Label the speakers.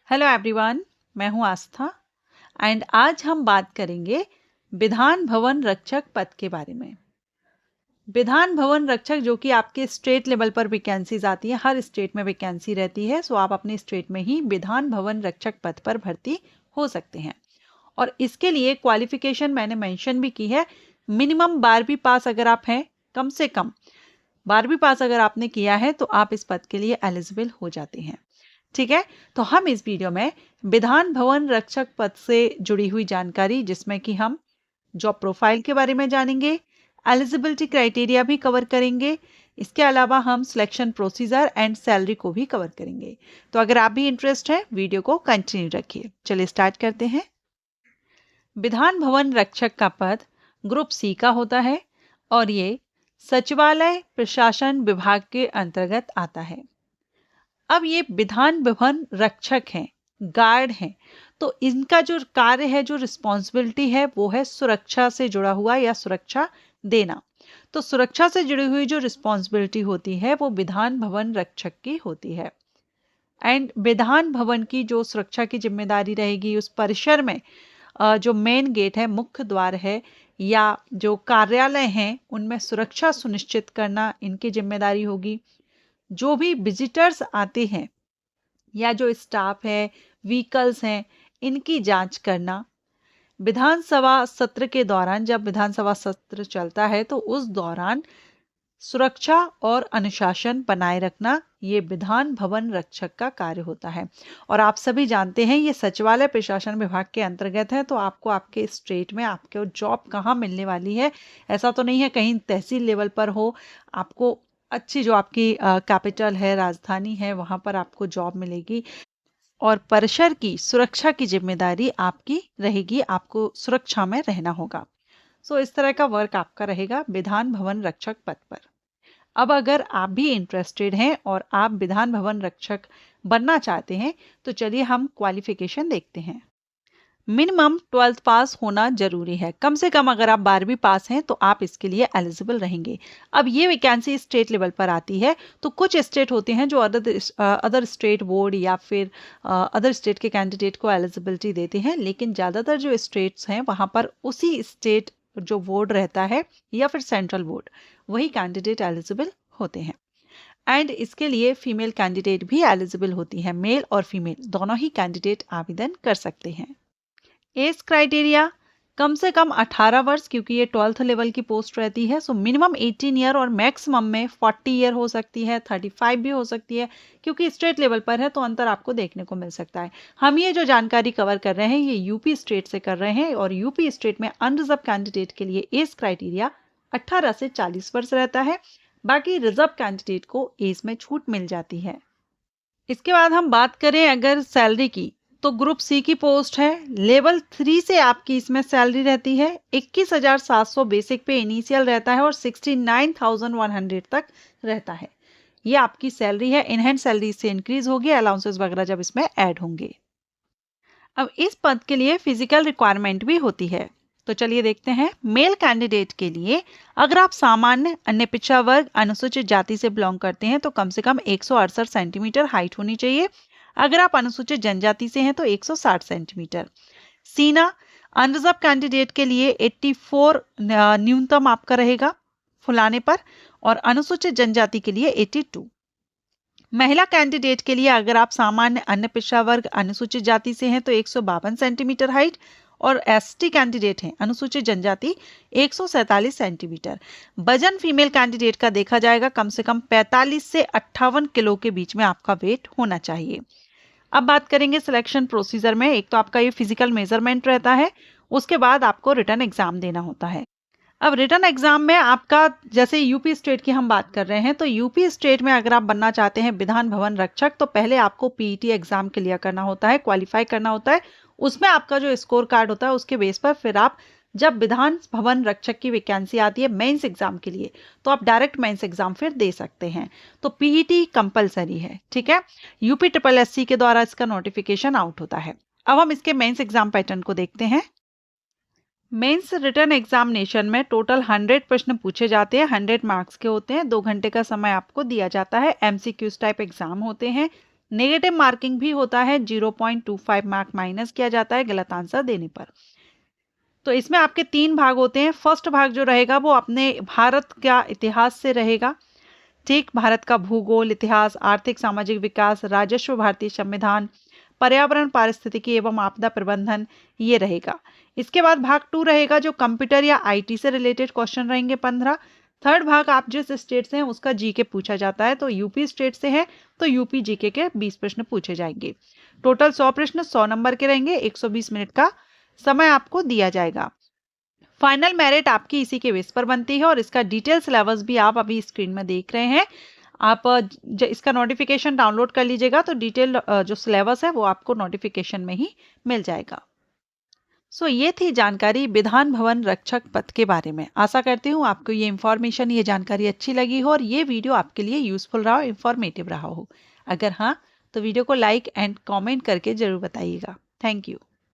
Speaker 1: Hello everyone, मैं हूं आस्था and आज हम बात करेंगे विधान भवन रक्षक पद के बारे में। विधान भवन रक्षक जो कि आपके स्टेट लेवल पर वैकेंसीज आती है, हर स्टेट में वैकेंसी रहती है, सो आप अपने स्टेट में ही विधान भवन रक्षक पद पर भर्ती हो सकते हैं। और इसके लिए क्वालिफिकेशन मैंने मेंशन भी की है। मिनिमम 12वीं पास अगर आप हैं, कम से कम 12वीं पास अगर आपने किया है तो आप इस पद के लिए एलिजिबल हो जाते हैं। ठीक है, तो हम इस वीडियो में विधान भवन रक्षक पद से जुड़ी हुई जानकारी, जिसमें कि हम जॉब प्रोफाइल के बारे में जानेंगे, एलिजिबिलिटी क्राइटेरिया भी कवर करेंगे, इसके अलावा हम सिलेक्शन प्रोसीजर एंड सैलरी को भी कवर करेंगे। तो अगर आप भी इंटरेस्ट है, वीडियो को कंटिन्यू रखिए। चलिए स्टार्ट करते हैं। विधान भवन रक्षक का पद ग्रुप सी का होता है और ये सचिवालय प्रशासन विभाग के अंतर्गत आता है। अब ये विधान भवन रक्षक हैं, गार्ड हैं, तो इनका जो कार्य है, जो रिस्पॉन्सिबिलिटी है, वो है सुरक्षा से जुड़ा हुआ या सुरक्षा देना। तो सुरक्षा से जुड़ी हुई जो रिस्पॉन्सिबिलिटी होती है वो विधान भवन रक्षक की होती है। एंड विधान भवन की जो सुरक्षा की जिम्मेदारी रहेगी, उस परिसर में जो मेन गेट है, मुख्य द्वार है, या जो कार्यालय हैं, उनमें सुरक्षा सुनिश्चित करना इनकी जिम्मेदारी होगी। जो भी विजिटर्स आते हैं या जो स्टाफ है, व्हीकल्स हैं, इनकी जांच करना। विधानसभा सत्र के दौरान, जब विधानसभा सत्र चलता है तो उस दौरान सुरक्षा और अनुशासन बनाए रखना, ये विधान भवन रक्षक का कार्य होता है। और आप सभी जानते हैं ये सचिवालय प्रशासन विभाग के अंतर्गत है, तो आपको आपके स्टेट में आपको जॉब कहाँ मिलने वाली है, ऐसा तो नहीं है कहीं तहसील लेवल पर हो। आपको अच्छी जो आपकी कैपिटल है, राजधानी है, वहाँ पर आपको जॉब मिलेगी और परिसर की सुरक्षा की जिम्मेदारी आपकी रहेगी, आपको सुरक्षा में रहना होगा। सो इस तरह का वर्क आपका रहेगा विधान भवन रक्षक पद पर। अब अगर आप भी इंटरेस्टेड हैं और आप विधान भवन रक्षक बनना चाहते हैं तो चलिए हम क्वालिफिकेशन देखते हैं। मिनिमम 12th पास होना जरूरी है। कम से कम अगर आप 12वीं पास हैं तो आप इसके लिए एलिजिबल रहेंगे। अब ये वैकेंसी स्टेट लेवल पर आती है, तो कुछ स्टेट होते हैं जो अदर स्टेट बोर्ड या फिर अदर स्टेट के कैंडिडेट को एलिजिबिलिटी देते हैं, लेकिन ज़्यादातर जो स्टेट्स हैं वहाँ पर उसी स्टेट जो बोर्ड रहता है या फिर सेंट्रल बोर्ड, वही कैंडिडेट एलिजिबल होते हैं। एंड इसके लिए फीमेल कैंडिडेट भी एलिजिबल होती है। मेल और फीमेल दोनों ही कैंडिडेट आवेदन कर सकते हैं। एज क्राइटेरिया कम से कम 18 वर्ष, क्योंकि ये 12th लेवल की पोस्ट रहती है। सो मिनिमम 18 ईयर और मैक्सिमम में 40 ईयर हो सकती है, 35 भी हो सकती है, क्योंकि स्टेट लेवल पर है तो अंतर आपको देखने को मिल सकता है। हम ये जो जानकारी कवर कर रहे हैं ये यूपी स्टेट से कर रहे हैं, और यूपी स्टेट में अनरिजर्व कैंडिडेट के लिए एज क्राइटेरिया 18 से 40 वर्ष रहता है। बाकी रिजर्व कैंडिडेट को एज में छूट मिल जाती है। इसके बाद हम बात करें अगर सैलरी की, तो ग्रुप सी की पोस्ट है। लेवल 3 से आपकी इसमें सैलरी रहती है 21,700 बेसिक पे इनिशियल रहता है और 69,100 तक रहता है। ये आपकी सैलरी है। इनहैंड सैलरी से इंक्रीज होगी, अलाउंसेस वगैरह जब इसमें ऐड होंगे। अब इस पद के लिए फिजिकल रिक्वायरमेंट भी होती है, तो चलिए देखते हैं। मेल कैंडिडेट के लिए अगर आप सामान्य, अन्य पिछड़ा वर्ग, अनुसूचित जाति से बिलोंग करते हैं तो कम से कम 168 सेंटीमीटर हाइट होनी चाहिए। अगर आप अनुसूचित जनजाति से हैं तो 160 सेंटीमीटर। सीना अनरिजर्व कैंडिडेट के लिए 84 न्यूनतम आपका रहेगा फुलाने पर, और अनुसूचित जनजाति के लिए 82। महिला कैंडिडेट के लिए अगर आप सामान्य, अन्य पिछड़ा वर्ग, अनुसूचित जाति से हैं तो 152 सेंटीमीटर हाइट, और एसटी कैंडिडेट हैं, अनुसूचित जनजाति, 147 सेंटीमीटर। वजन फीमेल कैंडिडेट का देखा जाएगा कम से कम 45 से 58 किलो के बीच में आपका वेट होना चाहिए। अब बात करेंगे सिलेक्शन प्रोसीजर में। एक तो आपका ये फिजिकल मेजरमेंट रहता है, उसके बाद आपको रिटन एग्जाम देना होता है। अब रिटन एग्जाम में आपका, जैसे यूपी स्टेट की हम बात कर रहे हैं, तो यूपी स्टेट में अगर आप बनना चाहते हैं विधान भवन रक्षक, तो पहले आपको पीईटी एग्जाम क्लियर करना होता है, क्वालिफाई करना होता है। उसमें आपका जो स्कोर कार्ड होता है उसके बेस पर फिर आप, जब विधान भवन रक्षक की वैकेंसी आती है मेंस एग्जाम के लिए, तो आप डायरेक्ट मेंस एग्जाम फिर दे सकते हैं। तो पीईटी कंपलसरी है, ठीक है। यूपी SSSC के द्वारा इसका नोटिफिकेशन आउट होता है। अब हम इसके मेंस एग्जाम पैटर्न को देखते हैं। मेंस रिटन एग्जामिनेशन में टोटल 100 प्रश्न पूछे जाते हैं, 100 मार्क्स के होते हैं। 2 घंटे का समय आपको दिया जाता है। MCQs टाइप एग्जाम होते हैं। नेगेटिव मार्किंग भी होता है, 0.25 मार्क माइनस किया जाता है गलत आंसर देने पर। तो इसमें आपके 3 भाग होते हैं। फर्स्ट भाग जो रहेगा वो अपने भारत का इतिहास से रहेगा, ठीक, भारत का भूगोल, इतिहास, आर्थिक सामाजिक विकास, राजस्व, भारतीय संविधान, पर्यावरण, पारिस्थितिकी एवं आपदा प्रबंधन, ये रहेगा। इसके बाद भाग 2 रहेगा जो कंप्यूटर या आईटी से रिलेटेड क्वेश्चन रहेंगे 15। थर्ड भाग आप जिस स्टेट से हैं उसका जीके पूछा जाता है, तो यूपी स्टेट से है तो यूपी जीके के 20 प्रश्न पूछे जाएंगे। टोटल 100 प्रश्न 100 नंबर के रहेंगे, 120 मिनट का समय आपको दिया जाएगा। फाइनल मेरिट आपकी इसी के बेस पर बनती है और इसका डिटेल सिलेबस भी आप अभी स्क्रीन में देख रहे हैं। आप इसका नोटिफिकेशन डाउनलोड कर लीजिएगा तो डिटेल जो सिलेबस है वो आपको नोटिफिकेशन में ही मिल जाएगा। सो ये थी जानकारी विधान भवन रक्षक पद के बारे में। आशा करती हूँ आपको ये इन्फॉर्मेशन, ये जानकारी अच्छी लगी हो और ये वीडियो आपके लिए यूजफुल रहा हो, इन्फॉर्मेटिव रहा हो। अगर हाँ तो वीडियो को लाइक एंड कॉमेंट करके जरूर बताइएगा। Thank you.